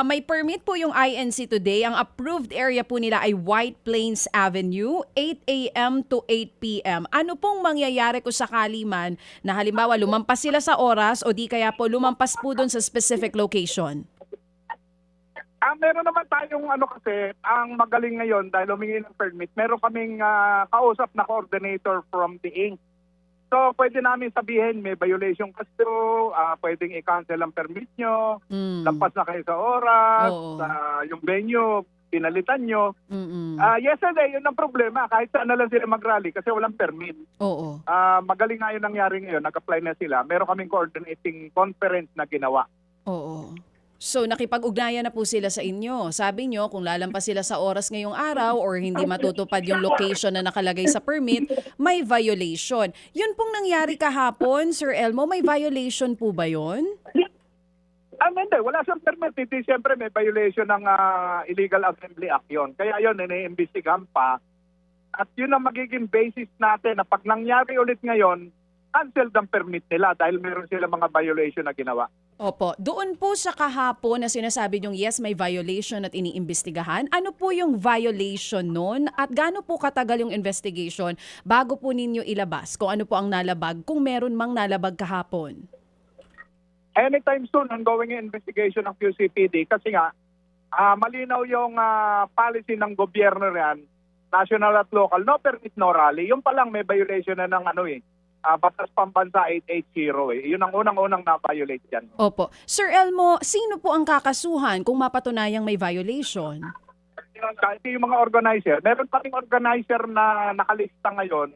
May permit po yung INC today. Ang approved area po nila ay White Plains Avenue, 8 a.m. to 8 p.m. Ano pong mangyayari kung sakali man na halimbawa lumampas sila sa oras o di kaya po lumampas po doon sa specific location? Meron naman tayong kasi, ang magaling ngayon dahil humingi ng permit, meron kaming kausap na coordinator from the Inc. So, pwede namin sabihin, may violation kaso, pwedeng i-cancel ang permit nyo, lampas na kayo sa oras, yung venue, pinalitan nyo. Yesterday, yun ang problema. Kahit saan na lang sila mag-rally kasi walang permit. Oo. Magaling nga yun nangyari ngayon. Nag-apply na sila. Meron kaming coordinating conference na ginawa. Oo. So nakipag-ugnayan na po sila sa inyo. Sabi nyo, kung lalampas sila sa oras ngayong araw or hindi matutupad yung location na nakalagay sa permit, may violation. Yun pong nangyari kahapon, Sir Elmo, may violation po ba yun? Hindi. Wala siyang permit. Hindi siyempre may violation ng Illegal Assembly Act yun. Kaya yun, iniimbestigahan pa. At yun ang magiging basis natin na pag nangyari ulit ngayon, cancel ang permit nila dahil meron sila mga violation na ginawa. Opo. Doon po sa kahapon na sinasabi niyong yes, may violation at iniimbestigahan, ano po yung violation nun at gaano po katagal yung investigation bago po ninyo ilabas kung ano po ang nalabag, kung meron mang nalabag kahapon? Anytime soon, ongoing investigation ng QCPD kasi nga, malinaw yung policy ng gobyerno yan, national at local, no permit, no rally. Yung pa lang may violation na ng Batas Pambansa 880 Yun ang unang-unang na-violate dyan. Opo. Sir Elmo, sino po ang kakasuhan kung mapatunayang may violation? Kahit yung mga organizer. Meron kaming organizer na nakalista ngayon,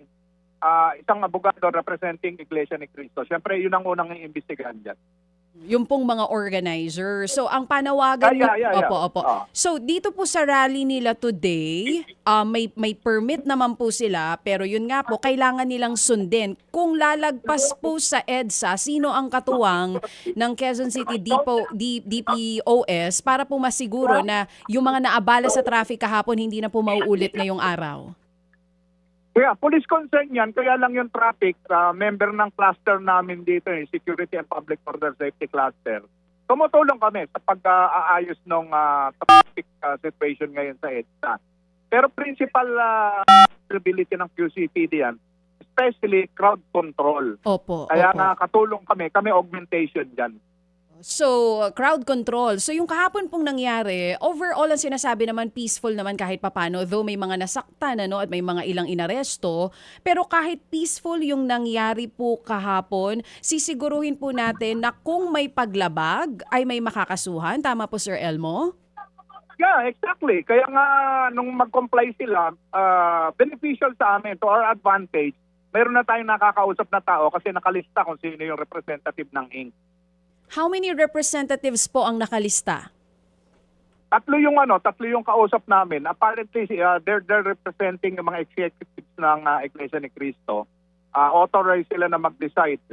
isang abogado representing Iglesia ni Cristo. Siyempre, yun ang unang iimbestigahan dyan. Yung pong mga organizer. So, ang panawagan... Opo. So, dito po sa rally nila today, may permit naman po sila, pero yun nga po, kailangan nilang sundin. Kung lalagpas po sa EDSA, sino ang katuwang ng Quezon City DPOS para po masiguro na yung mga naabala sa traffic kahapon hindi na po mauulit ngayong araw? Kaya, police concern yan. Kaya lang yung traffic, member ng cluster namin dito, Security and Public Order Safety Cluster. Tumutulong kami sa pag-aayos ng traffic situation ngayon sa EDSA. Pero principal responsibility ng QCPD yan, especially crowd control. Opo. Kaya nga katulong kami augmentation dyan. So, crowd control. So, yung kahapon pong nangyari, overall ang sinasabi naman peaceful naman kahit papano, though may mga nasaktan at may mga ilang inaresto. Pero kahit peaceful yung nangyari po kahapon, sisiguruhin po natin na kung may paglabag ay may makakasuhan. Tama po, Sir Elmo? Yeah, exactly. Kaya nga nung mag-comply sila, beneficial sa amin, to our advantage, mayroon na tayong nakakausap na tao kasi nakalista kung sino yung representative ng Inc. How many representatives po ang nakalista? Tatlo yung kausap namin. Apparently, they're representing yung mga executives ng Iglesia ni Cristo. Authorized sila na mag-decide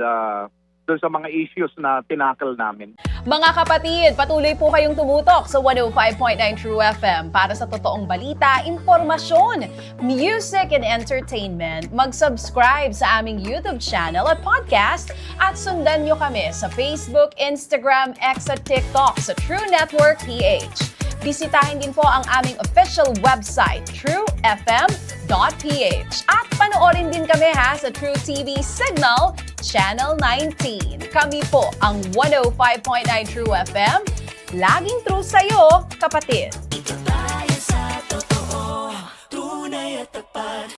doon sa mga issues na tinakil namin. Mga kapatid, patuloy po kayong tumutok sa 105.9 True FM para sa totoong balita, impormasyon, music and entertainment. Mag-subscribe sa aming YouTube channel at podcast at sundan nyo kami sa Facebook, Instagram, X at TikTok sa True Network PH. Bisitahin din po ang aming official website, truefm.ph. At panoorin din kami sa True TV Signal, Channel 19. Kami po ang 105.9 True FM. Laging true sa'yo, kapatid.